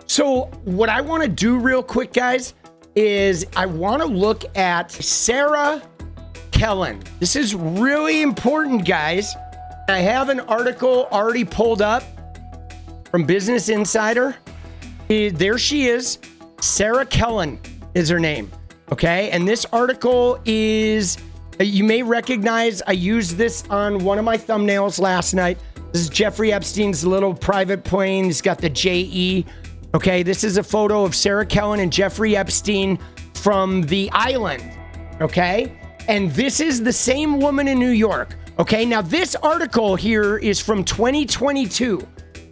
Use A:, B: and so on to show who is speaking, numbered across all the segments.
A: So what I want to do real quick, guys, is I want to look at Sarah Kellen. This is really important, guys. I have an article already pulled up from Business Insider. There she is. Sarah Kellen is her name. Okay. And this article is, you may recognize, I used this on one of my thumbnails last night. This is Jeffrey Epstein's little private plane. He's got the JE. Okay. This is a photo of Sarah Kellen and Jeffrey Epstein from the island. Okay. And this is the same woman in New York. Okay. Now this article here is from 2022.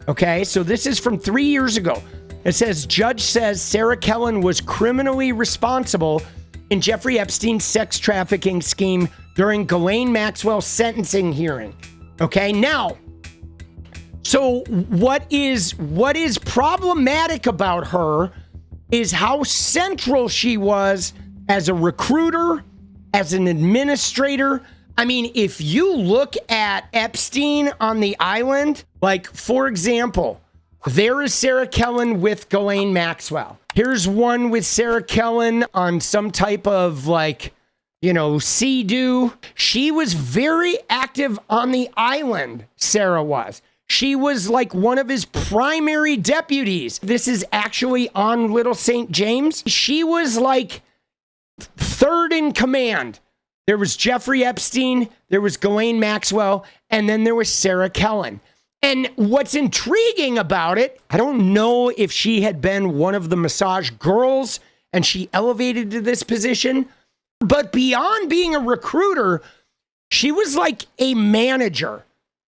A: Okay. So this is from 3 years ago. It says, judge says Sarah Kellen was criminally responsible in Jeffrey Epstein's sex trafficking scheme during Ghislaine Maxwell's sentencing hearing. Okay, now, so what is problematic about her is how central she was as a recruiter, as an administrator. I mean, if you look at Epstein on the island, like, for example, there is Sarah Kellen with Ghislaine Maxwell. Here's one with Sarah Kellen on some type of, like, you know, sea-doo. She was very active on the island, Sarah was. She was like one of his primary deputies. This is actually on Little St. James. She was like third in command. There was Jeffrey Epstein, there was Ghislaine Maxwell, and then there was Sarah Kellen. And what's intriguing about it, I don't know if she had been one of the massage girls and she elevated to this position, but beyond being a recruiter, she was like a manager.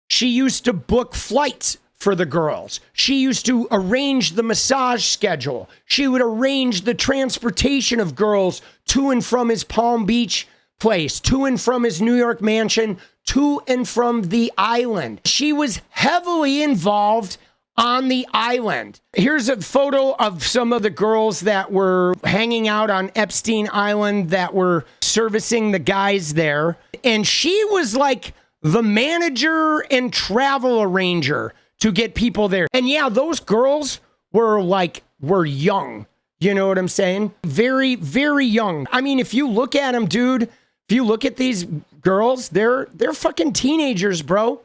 A: She used to book flights for the girls. She used to arrange the massage schedule. She would arrange the transportation of girls to and from his Palm Beach place, to and from his New York mansion, to and from the island. She was heavily involved on the island. Here's a photo of some of the girls that were hanging out on Epstein Island that were servicing the guys there. And she was like the manager and travel arranger to get people there. And yeah, those girls were young. You know what I'm saying? Very, very young. I mean, if you look at them, dude, if you look at these girls, they're fucking teenagers, bro.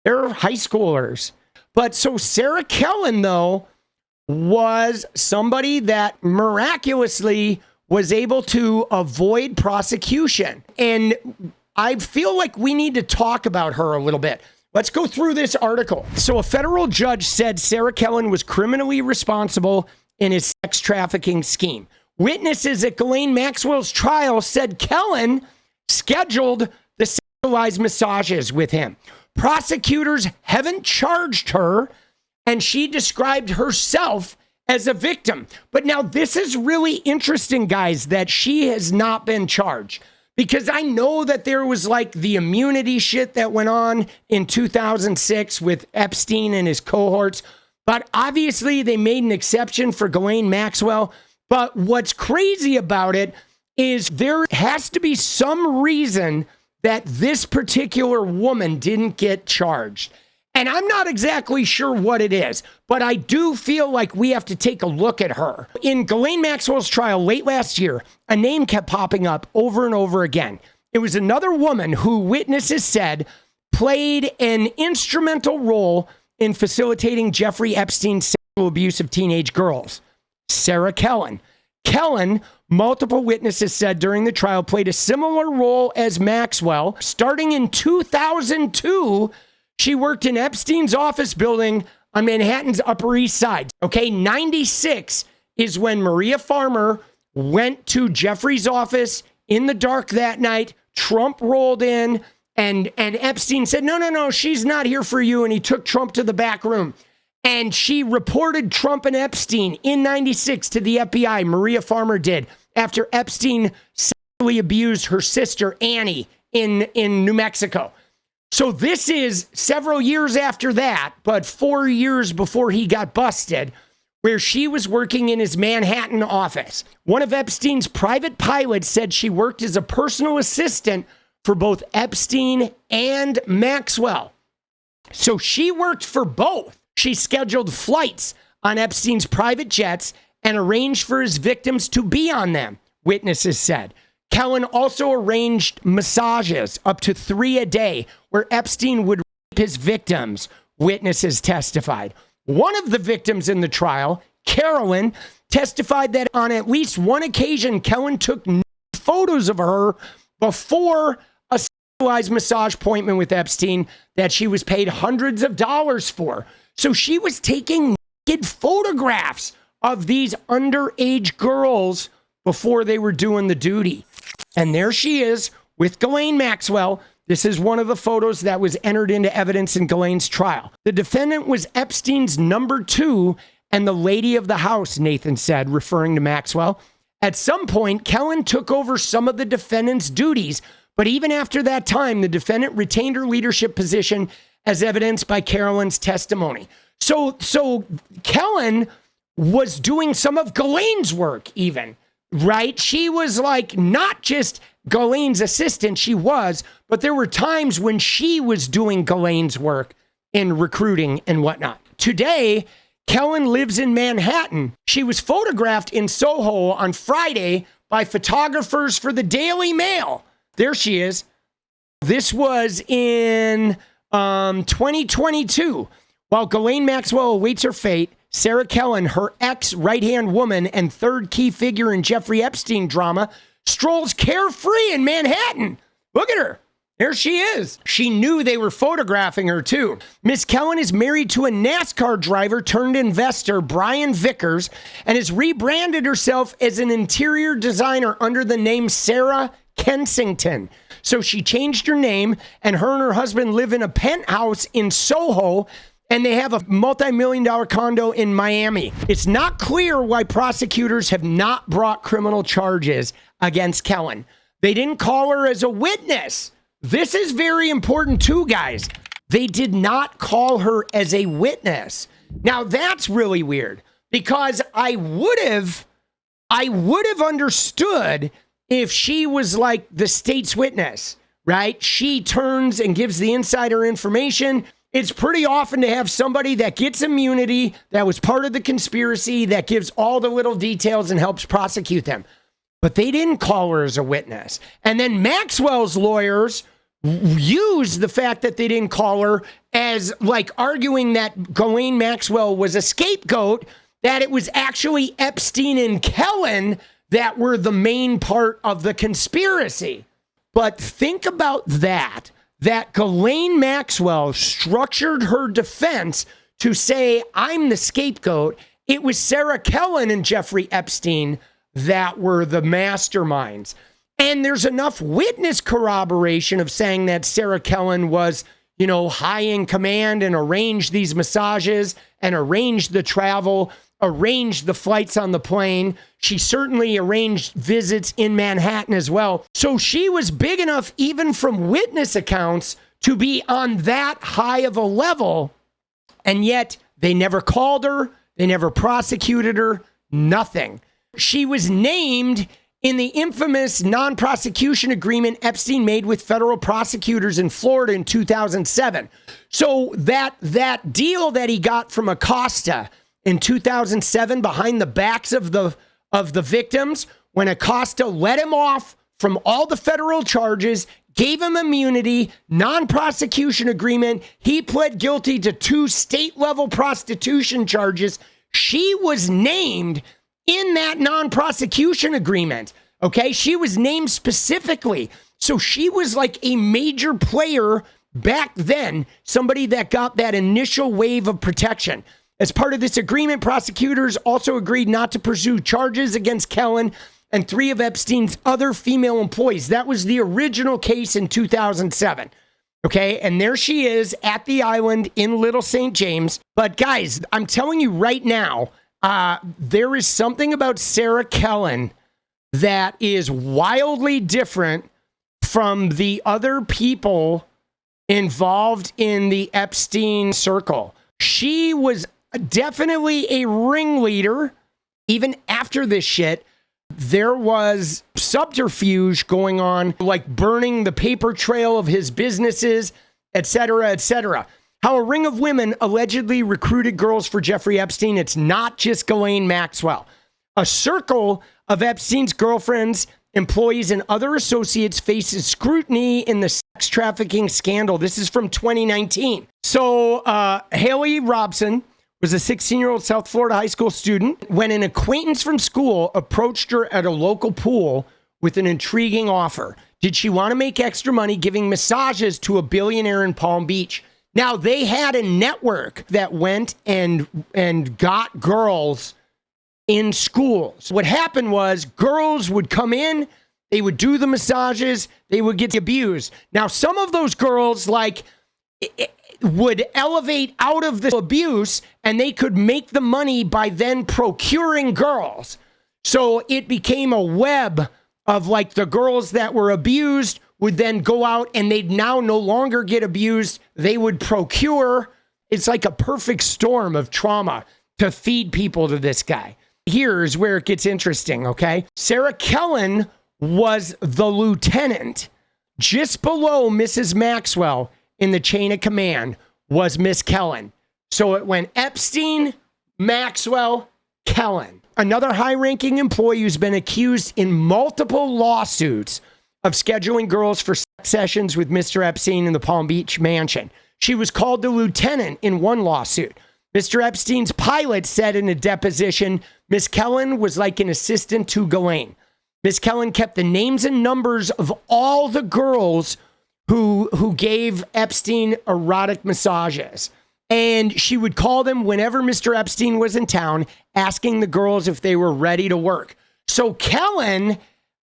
A: They're high schoolers. But so Sarah Kellen, though, was somebody that miraculously was able to avoid prosecution. And I feel like we need to talk about her a little bit. Let's go through this article. So a federal judge said Sarah Kellen was criminally responsible in his sex trafficking scheme. Witnesses at Ghislaine Maxwell's trial said Kellen scheduled the sexualized massages with him. Prosecutors haven't charged her, and she described herself as a victim. But now this is really interesting, guys, that she has not been charged. Because I know that there was like the immunity shit that went on in 2006 with Epstein and his cohorts. But obviously they made an exception for Ghislaine Maxwell. But what's crazy about it is there has to be some reason that this particular woman didn't get charged. And I'm not exactly sure what it is, but I do feel like we have to take a look at her. In Ghislaine Maxwell's trial late last year, a name kept popping up over and over again. It was another woman who witnesses said played an instrumental role in facilitating Jeffrey Epstein's sexual abuse of teenage girls. Sarah Kellen. Kellen, multiple witnesses said during the trial, played a similar role as Maxwell. Starting in 2002, she worked in Epstein's office building on Manhattan's Upper East Side. Okay, 96 is when Maria Farmer went to Jeffrey's office in the dark that night. Trump rolled in and Epstein said, no, she's not here for you. And he took Trump to the back room. And she reported Trump and Epstein in 96 to the FBI. Maria Farmer did, after Epstein sexually abused her sister, Annie, in New Mexico. So this is several years after that, but 4 years before he got busted, where she was working in his Manhattan office. One of Epstein's private pilots said she worked as a personal assistant for both Epstein and Maxwell. So she worked for both. She scheduled flights on Epstein's private jets and arranged for his victims to be on them, witnesses said. Kellen also arranged massages, up to 3 a day, where Epstein would rape his victims, witnesses testified. One of the victims in the trial, Carolyn, testified that on at least one occasion, Kellen took photos of her before a sexualized massage appointment with Epstein that she was paid hundreds of dollars for. So she was taking naked photographs of these underage girls before they were doing the duty. And there she is with Ghislaine Maxwell. This is one of the photos that was entered into evidence in Ghislaine's trial. The defendant was Epstein's number 2 and the lady of the house, Nathan said, referring to Maxwell. At some point, Kellen took over some of the defendant's duties, but even after that time, the defendant retained her leadership position as evidenced by Carolyn's testimony. So Kellen was doing some of Ghislaine's work even, right? She was like not just Ghislaine's assistant, she was, but there were times when she was doing Ghislaine's work in recruiting and whatnot. Today, Kellen lives in Manhattan. She was photographed in Soho on Friday by photographers for the Daily Mail. There she is. This was in 2022. While Ghislaine Maxwell awaits her fate, Sarah Kellen, her ex-right-hand woman and third key figure in Jeffrey Epstein drama, strolls carefree in Manhattan. Look at her. There she is. She knew they were photographing her too. Miss Kellen is married to a NASCAR driver turned investor, Brian Vickers, and has rebranded herself as an interior designer under the name Sarah Kensington. So she changed her name, and her husband live in a penthouse in Soho, and they have a multi-million-dollar condo in Miami. It's not clear why prosecutors have not brought criminal charges against Kellen. They didn't call her as a witness. This is very important too, guys. They did not call her as a witness. Now that's really weird because I would have understood if she was like the state's witness, right? She turns and gives the insider information. It's pretty often to have somebody that gets immunity, that was part of the conspiracy, that gives all the little details and helps prosecute them. But they didn't call her as a witness. And then Maxwell's lawyers used the fact that they didn't call her as like arguing that Ghislaine Maxwell was a scapegoat, that it was actually Epstein and Kellen that were the main part of the conspiracy. But think about that Ghislaine Maxwell structured her defense to say, I'm the scapegoat. It was Sarah Kellen and Jeffrey Epstein that were the masterminds. And there's enough witness corroboration of saying that Sarah Kellen was, high in command and arranged these massages and arranged the travel, arranged the flights on the plane. She certainly arranged visits in Manhattan as well. So she was big enough, even from witness accounts, to be on that high of a level. And yet they never called her. They never prosecuted her. Nothing. She was named in the infamous non-prosecution agreement Epstein made with federal prosecutors in Florida in 2007. So that deal that he got from 𝗃𝗃 in 2007 behind the backs of the victims, when 𝗃𝗃 let him off from all the federal charges, gave him immunity, non-prosecution agreement. He pled guilty to 2 state-level prostitution charges. She was named in that non-prosecution agreement, okay? She was named specifically. So she was like a major player back then, somebody that got that initial wave of protection. As part of this agreement, prosecutors also agreed not to pursue charges against Kellen and 3 of Epstein's other female employees. That was the original case in 2007. Okay, and there she is at the island in Little St. James. But guys, I'm telling you right now, there is something about Sarah Kellen that is wildly different from the other people involved in the Epstein circle. She was definitely a ringleader. Even after this shit, there was subterfuge going on, like burning the paper trail of his businesses, etc., etc. How a ring of women allegedly recruited girls for Jeffrey Epstein. It's not just Ghislaine Maxwell. A circle of Epstein's girlfriends, employees, and other associates faces scrutiny in the sex trafficking scandal. This is from 2019. So 𝗲𝗓𝗓 Robson was a 16-year-old South Florida high school student when an acquaintance from school approached her at a local pool with an intriguing offer. Did she want to make extra money giving massages to a billionaire in Palm Beach? Now, they had a network that went and got girls in schools. What happened was girls would come in, they would do the massages, they would get abused. Now, some of those girls would elevate out of the abuse and they could make the money by then procuring girls. So it became a web of the girls that were abused would then go out and they'd now no longer get abused. They would procure. It's like a perfect storm of trauma to feed people to this guy. Here's where it gets interesting, okay? Sarah Kellen was the lieutenant. Just below Mrs. Maxwell in the chain of command was Miss Kellen. So it went Epstein, Maxwell, Kellen. Another high-ranking employee who's been accused in multiple lawsuits of scheduling girls for sex sessions with Mr. Epstein in the Palm Beach mansion. She was called the lieutenant in one lawsuit. Mr. Epstein's pilot said in a deposition, Miss Kellen was like an assistant to Ghislaine. Miss Kellen kept the names and numbers of all the girls who gave Epstein erotic massages. And she would call them whenever Mr. Epstein was in town, asking the girls if they were ready to work. So Kellen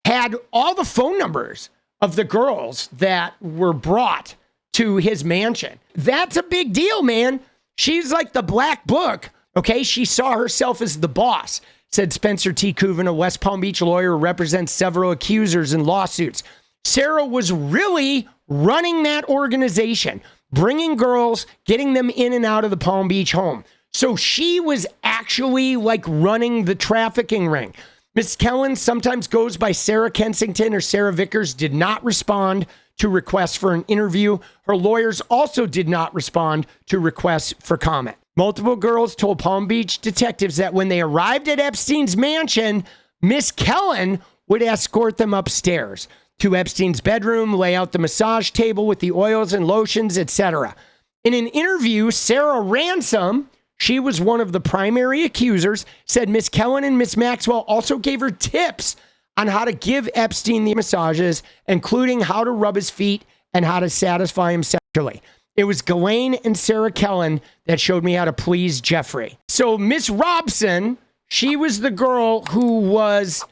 A: had all the phone numbers of the girls that were brought to his mansion. That's a big deal, man. She's like the black book, okay? She saw herself as the boss, said Spencer T. Kuvan, a West Palm Beach lawyer who represents several accusers in lawsuits. Sarah was really running that organization, bringing girls, getting them in and out of the Palm Beach home. So she was actually running the trafficking ring. Miss Kellen sometimes goes by Sarah Kensington or Sarah Vickers, did not respond to requests for an interview. Her lawyers also did not respond to requests for comment. Multiple girls told Palm Beach detectives that when they arrived at Epstein's mansion, Miss Kellen would escort them upstairs to Epstein's bedroom, lay out the massage table with the oils and lotions, etc. In an interview, Sarah Ransom, she was one of the primary accusers, said Miss Kellen and Miss Maxwell also gave her tips on how to give Epstein the massages, including how to rub his feet and how to satisfy him sexually. It was Ghislaine and Sarah Kellen that showed me how to please Jeffrey. So Miss Robson, she was the girl who was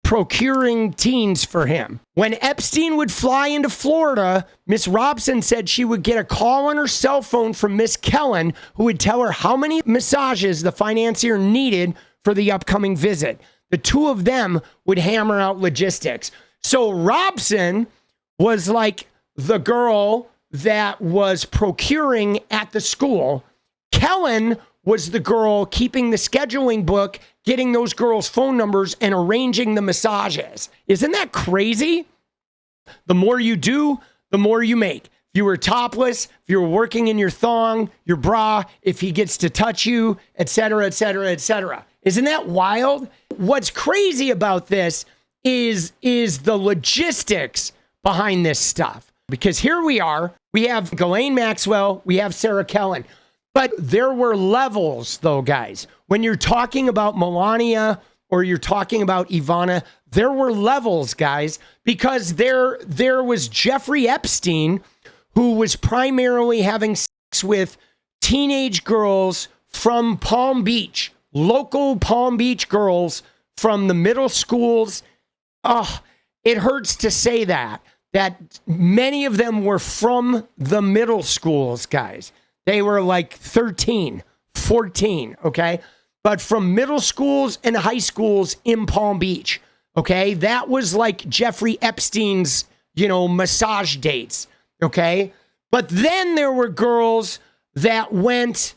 A: procuring teens for him. When Epstein would fly into Florida, Miss Robson said she would get a call on her cell phone from Miss Kellen, who would tell her how many massages the financier needed for the upcoming visit. The two of them would hammer out logistics. So Robson was like the girl that was procuring at the school. Kellen was the girl keeping the scheduling book, getting those girls' phone numbers and arranging the massages. Isn't that crazy? The more you do, the more you make. If you were topless, if you were working in your thong, your bra, if he gets to touch you, etc., etc., etc. Isn't that wild? What's crazy about this is the logistics behind this stuff. Because here we are, we have Ghislaine Maxwell, we have Sarah Kellen. But there were levels, though, guys. When you're talking about Melania or you're talking about Ivana, there were levels, guys, because there was Jeffrey Epstein, who was primarily having sex with teenage girls from Palm Beach, local Palm Beach girls from the middle schools. Oh, it hurts to say that many of them were from the middle schools, guys. They were like 13, 14, okay? But from middle schools and high schools in Palm Beach, okay? That was like Jeffrey Epstein's, massage dates, okay? But then there were girls that went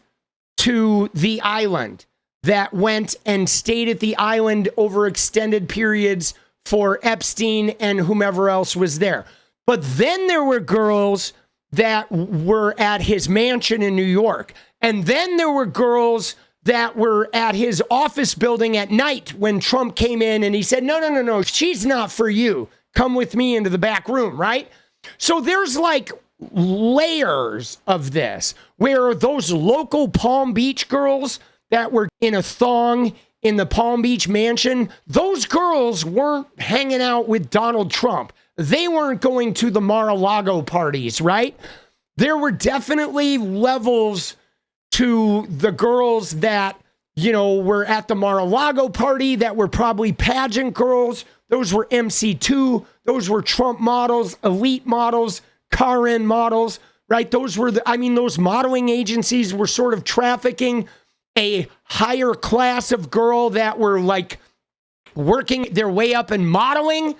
A: to the island, that went and stayed at the island over extended periods for Epstein and whomever else was there. But then there were girls that were at his mansion in New York. And then there were girls that were at his office building at night when Trump came in and he said, no, she's not for you. Come with me into the back room, right? So there's like layers of this where those local Palm Beach girls that were in a thong in the Palm Beach mansion, those girls weren't hanging out with Donald Trump. They weren't going to the Mar-a-Lago parties, right? There were definitely levels to the girls that, you know, were at the Mar-a-Lago party that were probably pageant girls. Those were MC2. Those were Trump models, elite models, Karen models, right? Those were those modeling agencies were sort of trafficking a higher class of girl that were like working their way up in modeling.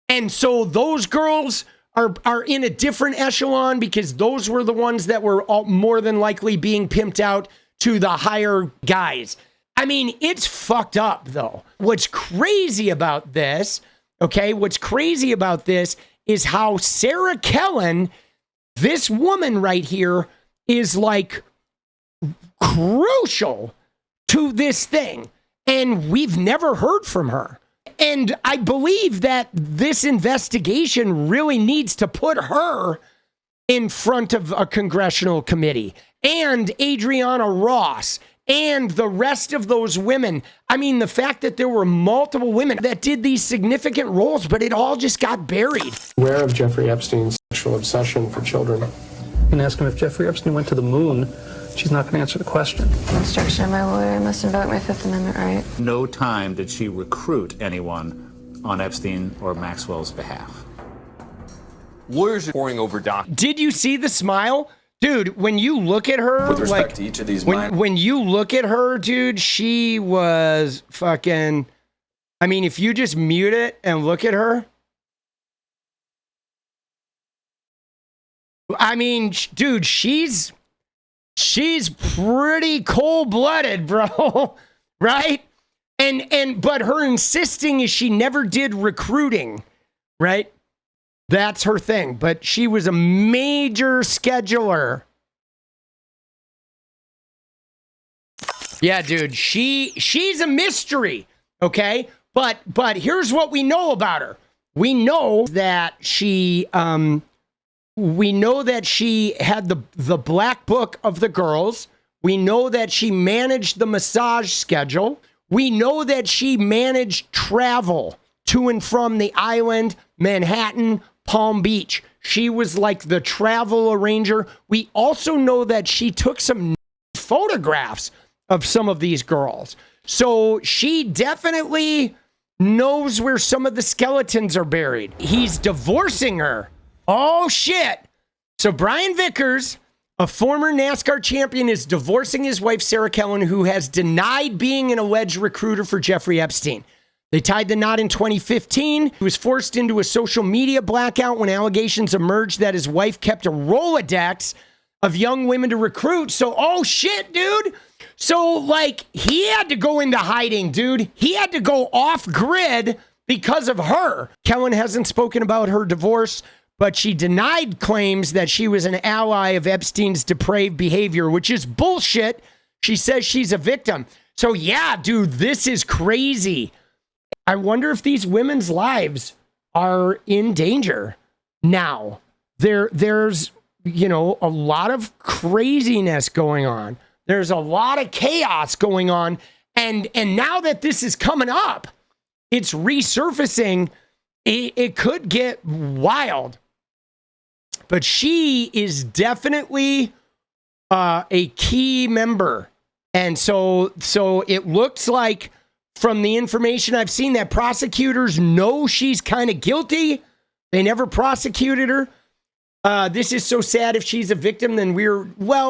A: And so those girls are in a different echelon because those were the ones that were more than likely being pimped out to the higher guys. I mean, it's fucked up though. What's crazy about this, okay, is how Sarah Kellen, this woman right here, is like crucial to this thing. And we've never heard from her. And I believe that this investigation really needs to put her in front of a congressional committee and Adriana Ross and the rest of those women. I mean, the fact that there were multiple women that did these significant roles, but it all just got buried.
B: Aware of Jeffrey Epstein's sexual obsession for children.
C: You can ask him if Jeffrey Epstein went to the moon. She's not going to answer the question.
D: Instruction of my lawyer, I must invoke my Fifth Amendment right.
E: No time did she recruit anyone on Epstein or Maxwell's behalf.
F: Lawyers are pouring over documents.
A: Did you see the smile? Dude, when you look at her,
F: With respect to each of these
A: when you look at her, dude, she was fucking, I mean, if you just mute it and look at her, I mean, dude, she's pretty cold-blooded, bro, right? But her insisting is she never did recruiting, right? That's her thing. But she was a major scheduler. Yeah, dude, she's a mystery, okay? But here's what we know about her. We know that she had the black book of the girls. We know that she managed the massage schedule. We know that she managed travel to and from the island, Manhattan, Palm Beach. She was like the travel arranger. We also know that she took some photographs of some of these girls. So she definitely knows where some of the skeletons are buried. He's divorcing her. Oh, shit. So Brian Vickers, a former NASCAR champion, is divorcing his wife, Sarah Kellen, who has denied being an alleged recruiter for Jeffrey Epstein. They tied the knot in 2015. He was forced into a social media blackout when allegations emerged that his wife kept a Rolodex of young women to recruit. So, oh shit, dude. So, like, he had to go into hiding, dude. He had to go off grid because of her. Kellen hasn't spoken about her divorce, but she denied claims that she was an ally of Epstein's depraved behavior, which is bullshit. She says she's a victim. So, yeah, dude, this is crazy. I wonder if these women's lives are in danger now. There's, you know, a lot of craziness going on. There's a lot of chaos going on. And now that this is coming up, it's resurfacing. It could get wild. But she is definitely a key member. And so it looks like, from the information I've seen, that prosecutors know she's kind of guilty. They never prosecuted her. This is so sad. If she's a victim, then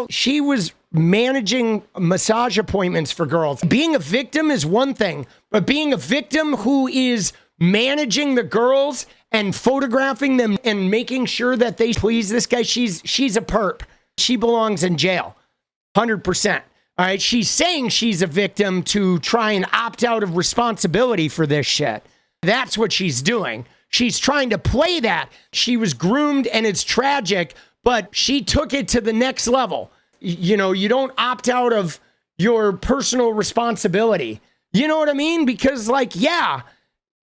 A: she was managing massage appointments for girls. Being a victim is one thing, but being a victim who is managing the girls and photographing them and making sure that they please this guy, she's a perp. She belongs in jail, 100%. All right, she's saying she's a victim to try and opt out of responsibility for this shit. That's what she's doing. She's trying to play that. She was groomed and it's tragic, but she took it to the next level. You know, you don't opt out of your personal responsibility. You know what I mean? Because like, yeah,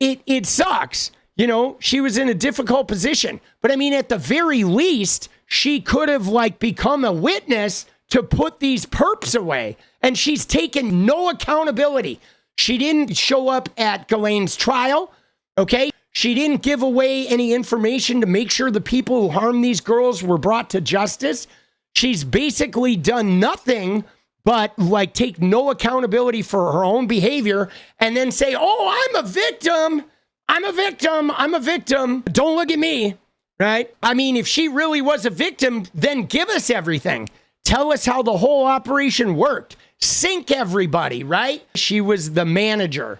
A: it sucks. You know, she was in a difficult position, but I mean, at the very least, she could have like become a witness to put these perps away, and she's taken no accountability. She didn't show up at Ghislaine's trial, okay? She didn't give away any information to make sure the people who harmed these girls were brought to justice. She's basically done nothing but like take no accountability for her own behavior and then say, oh, I'm a victim. I'm a victim. I'm a victim. Don't look at me, right? I mean, if she really was a victim, then give us everything. Tell us how the whole operation worked. Sink everybody, right? She was the manager.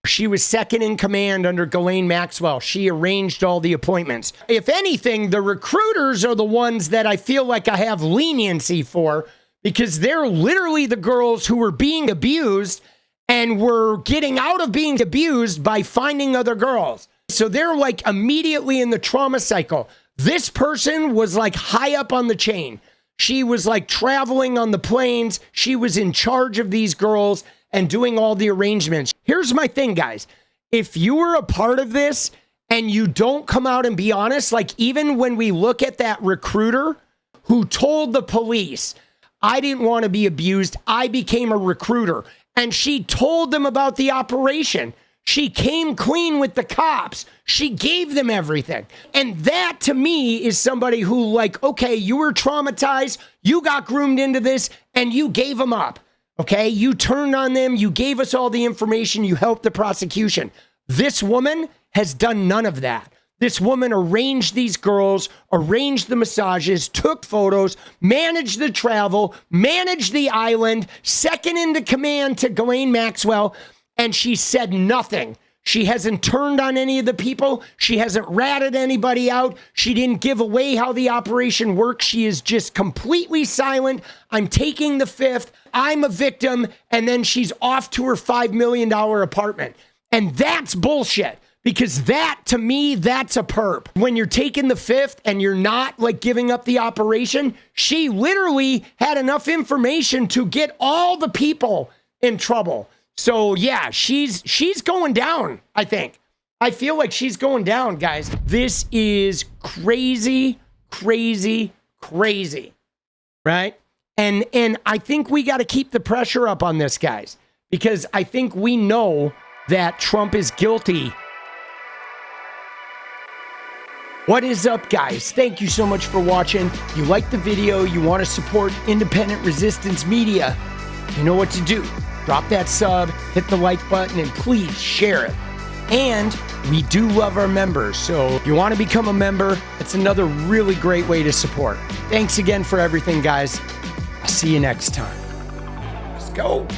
A: She was second in command under Ghislaine Maxwell. She arranged all the appointments. If anything, the recruiters are the ones that I feel like I have leniency for, because they're literally the girls who were being abused and were getting out of being abused by finding other girls. So they're like immediately in the trauma cycle. This person was like high up on the chain. She was like traveling on the planes. She was in charge of these girls and doing all the arrangements. Here's my thing, guys. If you were a part of this and you don't come out and be honest, like even when we look at that recruiter who told the police, I didn't want to be abused, I became a recruiter. And she told them about the operation. She came clean with the cops. She gave them everything. And that to me is somebody who like, okay, you were traumatized, you got groomed into this, and you gave them up. Okay, you turned on them, you gave us all the information, you helped the prosecution. This woman has done none of that. This woman arranged these girls, arranged the massages, took photos, managed the travel, managed the island, second into command to Ghislaine Maxwell, and she said nothing. She hasn't turned on any of the people. She hasn't ratted anybody out. She didn't give away how the operation works. She is just completely silent. I'm taking the fifth. I'm a victim. And then she's off to her $5 million apartment. And that's bullshit. Because that, to me, that's a perp. When you're taking the fifth and you're not like giving up the operation, she literally had enough information to get all the people in trouble. So yeah, she's going down, I think. I feel like she's going down, guys. This is crazy, crazy, crazy, right? And I think we got to keep the pressure up on this, guys, because I think we know that Trump is guilty. What is up, guys? Thank you so much for watching. If you like the video, you want to support independent resistance media, you know what to do. Drop that sub, hit the like button, and please share it. And we do love our members, so if you want to become a member, it's another really great way to support. Thanks again for everything, guys. I'll see you next time. Let's go.